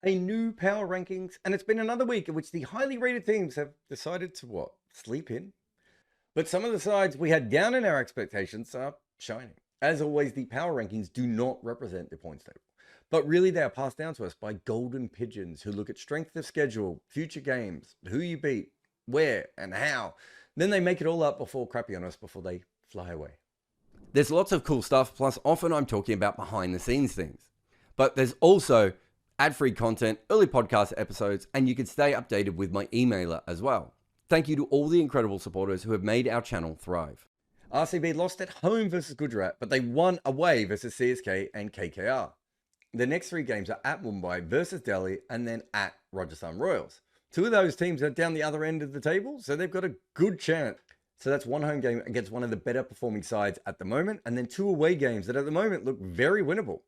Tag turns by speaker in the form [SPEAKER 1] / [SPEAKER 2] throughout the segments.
[SPEAKER 1] a new power rankings, and it's been another week in which the highly rated teams have decided to what? Sleep in? But some of the sides we had down in our expectations are shining. As always, the power rankings do not represent the points table, but really they are passed down to us by golden pigeons who look at strength of schedule, future games, who you beat, where, and how. Then they make it all up before crapping on us before they fly away. There's lots of cool stuff, plus often I'm talking about behind the scenes things. But there's also ad-free content, early podcast episodes, and you can stay updated with my emailer as well. Thank you to all the incredible supporters who have made our channel thrive. RCB lost at home versus Gujarat, but they won away versus CSK and KKR. The next three games are at Mumbai versus Delhi and then at Rajasthan Royals. Two of those teams are down the other end of the table, so they've got a good chance. So that's one home game against one of the better performing sides at the moment, and then two away games that at the moment look very winnable.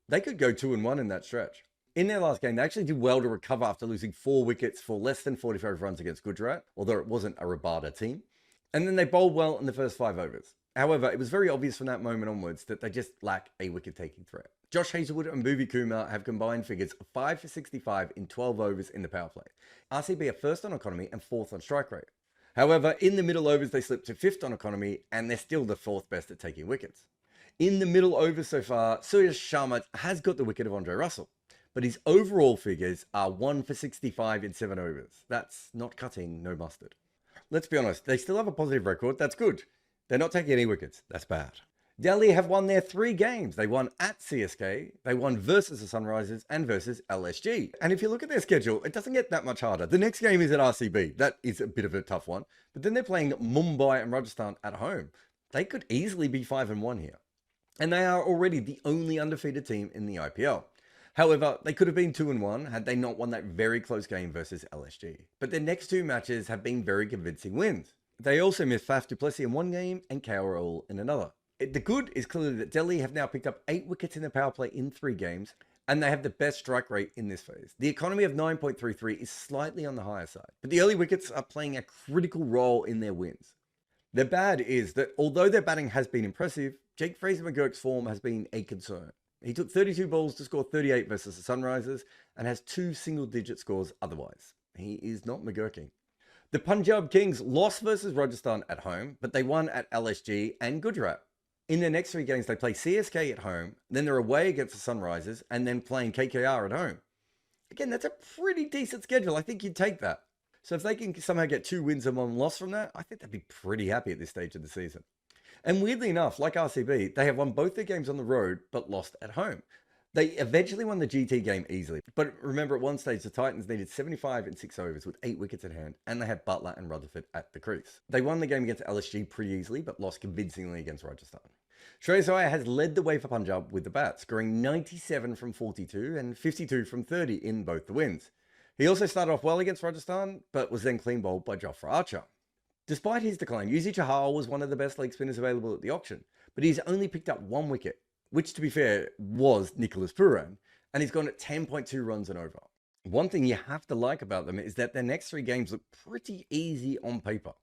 [SPEAKER 1] They could go 2-1 in that stretch. In their last game, they actually did well to recover after losing 4 wickets for less than 45 runs against Gujarat, although it wasn't a Rabada team. And then they bowled well in the first 5 overs. However, it was very obvious from that moment onwards that they just lack a wicket-taking threat. Josh Hazlewood and Bhuvi Kumar have combined figures of 5 for 65 in 12 overs in the power play. RCB are first on economy and fourth on strike rate. However, in the middle overs, they slipped to 5th on economy, and they're still the 4th best at taking wickets. In the middle overs so far, Surya Sharma has got the wicket of Andre Russell, but his overall figures are 1 for 65 in 7 overs. That's not cutting, no mustard. Let's be honest, they still have a positive record. That's good. They're not taking any wickets. That's bad. Delhi have won their 3 games. They won at CSK, they won versus the Sunrisers and versus LSG. And if you look at their schedule, it doesn't get that much harder. The next game is at RCB. That is a bit of a tough one. But then they're playing Mumbai and Rajasthan at home. They could easily be 5-1 here. And they are already the only undefeated team in the IPL. However, they could have been 2-1 had they not won that very close game versus LSG. But their next 2 matches have been very convincing wins. They also missed Faf du Plessis in one game and KRL in another. The good is clearly that Delhi have now picked up 8 wickets in the power play in 3 games, and they have the best strike rate in this phase. The economy of 9.33 is slightly on the higher side, but the early wickets are playing a critical role in their wins. The bad is that although their batting has been impressive, Jake Fraser-McGurk's form has been a concern. He took 32 balls to score 38 versus the Sunrisers and has 2 single-digit scores otherwise. He is not McGurking. The Punjab Kings lost versus Rajasthan at home, but they won at LSG and Gujarat. In their next 3 games, they play CSK at home, then they're away against the Sunrisers, and then playing KKR at home. Again, that's a pretty decent schedule. I think you'd take that. So if they can somehow get 2 wins and 1 loss from that, I think they'd be pretty happy at this stage of the season. And weirdly enough, like RCB, they have won both their games on the road, but lost at home. They eventually won the GT game easily. But remember, at one stage, the Titans needed 75 in 6 overs with 8 wickets in hand, and they had Butler and Rutherford at the crease. They won the game against LSG pretty easily, but lost convincingly against Rajasthan. Shreyas Iyer has led the way for Punjab with the bat, scoring 97 from 42 and 52 from 30 in both the wins. He also started off well against Rajasthan, but was then clean bowled by Jofra Archer. Despite his decline, Yuzi Chahal was one of the best leg spinners available at the auction, but he's only picked up 1 wicket, which to be fair was Nicholas Pooran, and he's gone at 10.2 runs and over. One thing you have to like about them is that their next 3 games look pretty easy on paper.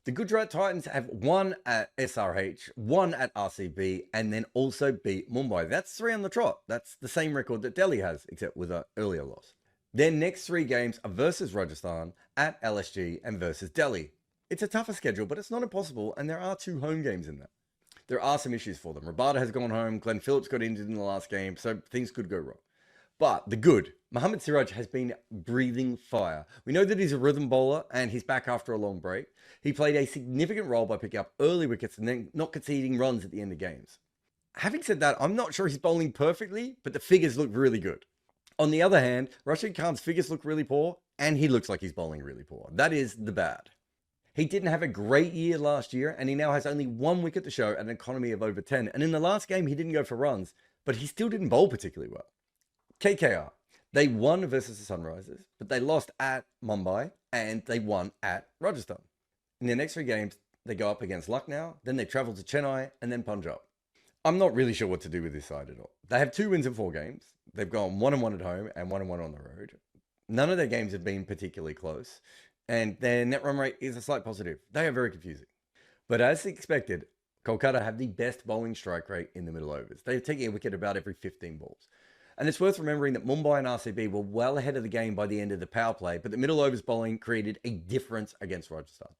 [SPEAKER 1] The Gujarat Titans have won at SRH, won at RCB, and then also beat Mumbai. That's 3 on the trot. That's the same record that Delhi has, except with an earlier loss. Their next 3 games are versus Rajasthan, at LSG, and versus Delhi. It's a tougher schedule, but it's not impossible, and there are 2 home games in there. There are some issues for them. Rabada has gone home, Glenn Phillips got injured in the last game, so things could go wrong. But the good, Mohammad Siraj has been breathing fire. We know that he's a rhythm bowler and he's back after a long break. He played a significant role by picking up early wickets and then not conceding runs at the end of games. Having said that, I'm not sure he's bowling perfectly, but the figures look really good. On the other hand, Rashid Khan's figures look really poor and he looks like he's bowling really poor. That is the bad. He didn't have a great year last year and he now has only 1 wicket to show at an economy of over 10. And in the last game, he didn't go for runs, but he still didn't bowl particularly well. KKR, they won versus the Sunrisers, but they lost at Mumbai and they won at Rajasthan. In their next 3 games, they go up against Lucknow, then they travel to Chennai and then Punjab. I'm not really sure what to do with this side at all. They have 2 wins in 4 games. They've gone 1-1 at home and 1-1 on the road. None of their games have been particularly close, and their net run rate is a slight positive. They are very confusing. But as expected, Kolkata have the best bowling strike rate in the middle overs. They're taking a wicket about every 15 balls. And it's worth remembering that Mumbai and RCB were well ahead of the game by the end of the power play, but the middle overs bowling created a difference against Rajasthan.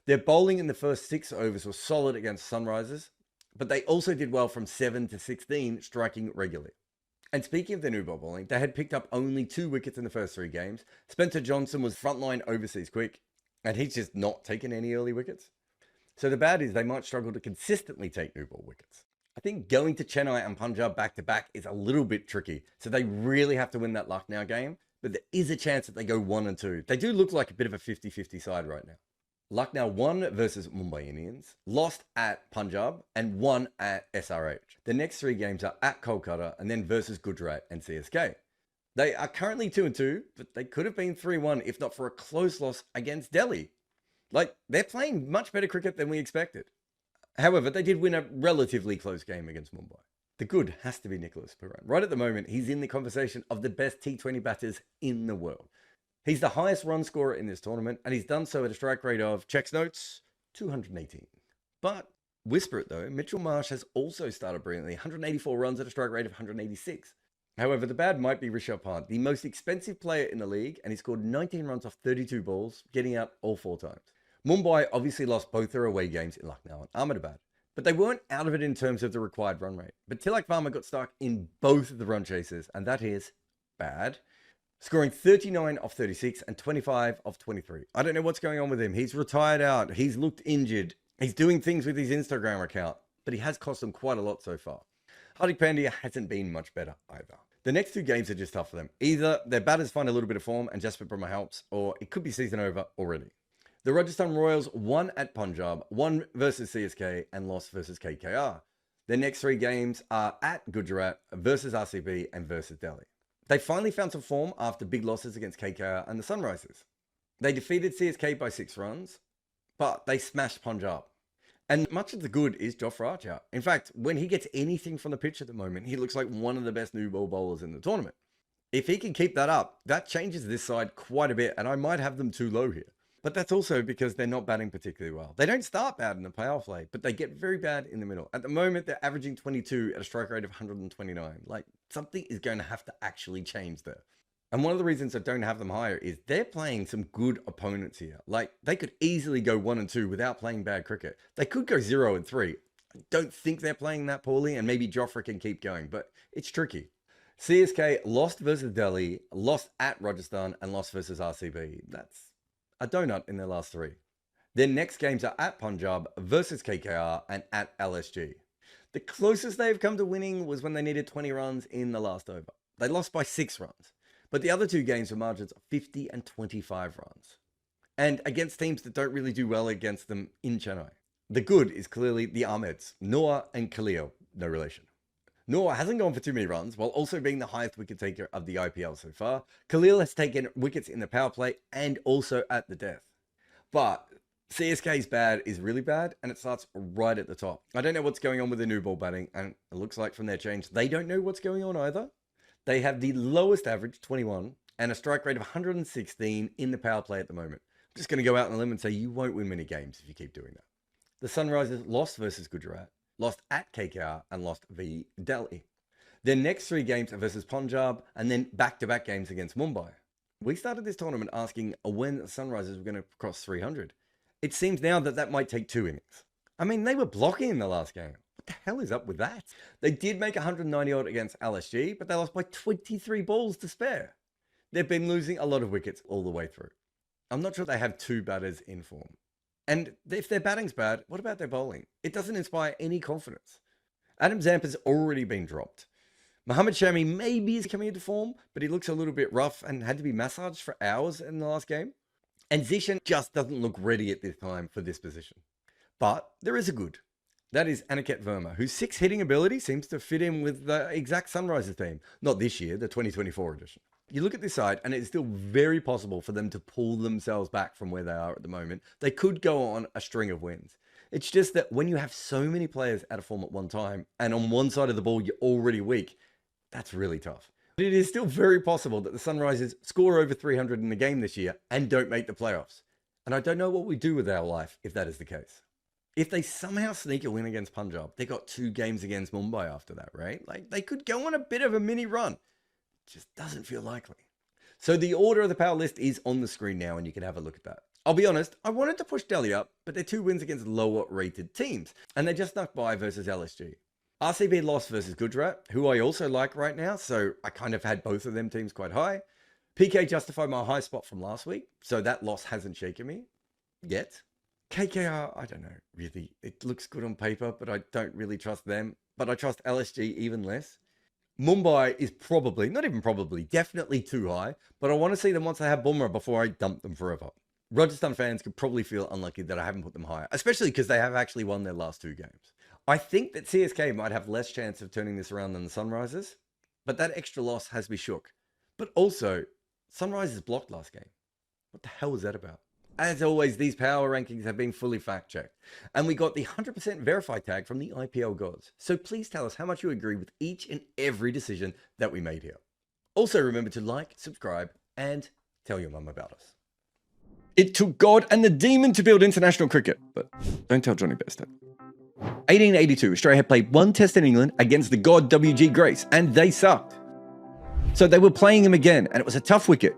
[SPEAKER 1] Their bowling in the first 6 overs was solid against Sunrisers, but they also did well from 7 to 16, striking regularly. And speaking of their new ball bowling, they had picked up only 2 wickets in the first 3 games. Spencer Johnson was frontline overseas quick, and he's just not taken any early wickets. So the bad is they might struggle to consistently take new ball wickets. I think going to Chennai and Punjab back-to-back is a little bit tricky, so they really have to win that Lucknow game, but there is a chance that they go 1 and 2. They do look like a bit of a 50-50 side right now. Lucknow won versus Mumbai Indians, lost at Punjab, and won at SRH. The next 3 games are at Kolkata and then versus Gujarat and CSK. They are currently 2 and 2, but they could have been 3-1 if not for a close loss against Delhi. Like, they're playing much better cricket than we expected. However, they did win a relatively close game against Mumbai. The good has to be Nicholas Puran. Right at the moment, he's in the conversation of the best T20 batters in the world. He's the highest run scorer in this tournament, and he's done so at a strike rate of, checks notes, 218. But, whisper it though, Mitchell Marsh has also started brilliantly, 184 runs at a strike rate of 186. However, the bad might be Rishabh Pant, the most expensive player in the league, and he scored 19 runs off 32 balls, getting out all 4 times. Mumbai obviously lost both their away games in Lucknow and Ahmedabad, but they weren't out of it in terms of the required run rate. But Tilak Varma got stuck in both of the run chases, and that is bad. Scoring 39 off 36 and 25 off 23. I don't know what's going on with him. He's retired out. He's looked injured. He's doing things with his Instagram account, but he has cost them quite a lot so far. Hardik Pandya hasn't been much better either. The next 2 games are just tough for them. Either their batters find a little bit of form and Jasprit Bumrah helps, or it could be season over already. The Rajasthan Royals won at Punjab, won versus CSK, and lost versus KKR. Their next 3 games are at Gujarat, versus RCB, and versus Delhi. They finally found some form after big losses against KKR and the Sunrisers. They defeated CSK by 6 runs, but they smashed Punjab. And much of the good is Jofra Archer. In fact, when he gets anything from the pitch at the moment, he looks like one of the best new ball bowlers in the tournament. If he can keep that up, that changes this side quite a bit, and I might have them too low here. But that's also because they're not batting particularly well. They don't start bad in the power play, but they get very bad in the middle. At the moment, they're averaging 22 at a strike rate of 129. Like, something is going to have to actually change there. And one of the reasons I don't have them higher is they're playing some good opponents here. Like, they could easily go 1 and 2 without playing bad cricket. They could go 0 and 3. I don't think they're playing that poorly, and maybe Jofra can keep going, but it's tricky. CSK lost versus Delhi, lost at Rajasthan, and lost versus RCB. That's a donut in their last 3. Their next games are at Punjab versus KKR and at LSG. The closest they've come to winning was when they needed 20 runs in the last over. They lost by 6 runs, but the other 2 games were margins of 50 and 25 runs. And against teams that don't really do well against them in Chennai. The good is clearly the Ahmeds, Noah and Khalil, no relation. Noah hasn't gone for too many runs, while also being the highest wicket taker of the IPL so far. Khalil has taken wickets in the power play and also at the death. But CSK's bad is really bad, and it starts right at the top. I don't know what's going on with the new ball batting, and it looks like from their change, they don't know what's going on either. They have the lowest average, 21, and a strike rate of 116 in the power play at the moment. I'm just going to go out on a limb and say you won't win many games if you keep doing that. The Sunrisers lost versus Gujarat, lost at KKR, and lost v Delhi. Their next 3 games are versus Punjab, and then back-to-back games against Mumbai. We started this tournament asking when the Sunrisers were going to cross 300. It seems now that that might take 2 innings. I mean, they were blocking in the last game. What the hell is up with that? They did make 190 odd against LSG, but they lost by 23 balls to spare. They've been losing a lot of wickets all the way through. I'm not sure they have 2 batters in form. And if their batting's bad, what about their bowling? It doesn't inspire any confidence. Adam Zampa's already been dropped. Mohammad Shami maybe is coming into form, but he looks a little bit rough and had to be massaged for hours in the last game. And Zishan just doesn't look ready at this time for this position. But there is a good. That is Aniket Verma, whose 6 hitting ability seems to fit in with the exact Sunrisers team. Not this year, the 2024 edition. You look at this side, and it's still very possible for them to pull themselves back from where they are at the moment. They could go on a string of wins. It's just that when you have so many players out of form at one time, and on one side of the ball you're already weak, that's really tough. But it is still very possible that the Sunrisers score over 300 in the game this year and don't make the playoffs. And I don't know what we do with our life if that is the case. If they somehow sneak a win against Punjab, they got 2 games against Mumbai after that, right? Like, they could go on a bit of a mini run. just doesn't feel likely. So the order of the power list is on the screen now, and you can have a look at that. I'll be honest, I wanted to push Delhi up, but they're 2 wins against lower rated teams, and they just snuck by versus LSG. RCB lost versus Gujarat, who I also like right now, so I kind of had both of them teams quite high. PK justified my high spot from last week, so that loss hasn't shaken me yet. KKR, I don't know, really. It looks good on paper, but I don't really trust them. But I trust LSG even less. Mumbai is probably, not even probably, definitely too high, but I want to see them once I have Bumrah before I dump them forever. Rajasthan fans could probably feel unlucky that I haven't put them higher, especially because they have actually won their last 2 games. I think that CSK might have less chance of turning this around than the Sunrisers, but that extra loss has me shook. But also, Sunrisers blocked last game. What the hell was that about? As always, these power rankings have been fully fact-checked, and we got the 100% verified tag from the IPL Gods. So please tell us how much you agree with each and every decision that we made here. Also remember to like, subscribe, and tell your mum about us. It took God and the demon to build international cricket, but don't tell Johnny Best that. 1882, Australia had played 1 test in England against the god WG Grace, and they sucked. So they were playing him again, and it was a tough wicket.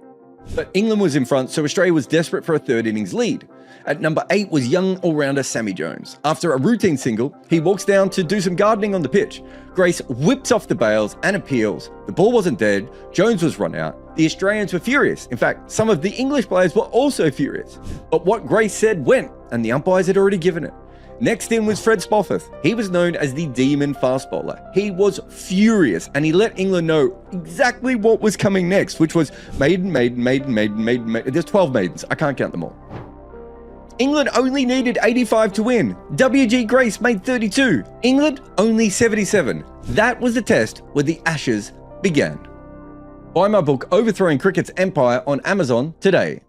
[SPEAKER 1] But England was in front, so Australia was desperate for a 3rd innings lead. At number 8 was young all-rounder Sammy Jones. After a routine single, he walks down to do some gardening on the pitch. Grace whips off the bails and appeals. The ball wasn't dead, Jones was run out. The Australians were furious. In fact, some of the English players were also furious. But what Grace said went, and the umpires had already given it. Next in was Fred Spofforth. He was known as the demon fast bowler. He was furious, and he let England know exactly what was coming next, which was maiden. There's 12 maidens. I can't count them all. England only needed 85 to win. WG Grace made 32. England only 77. That was the test where the Ashes began. Buy my book, Overthrowing Cricket's Empire, on Amazon today.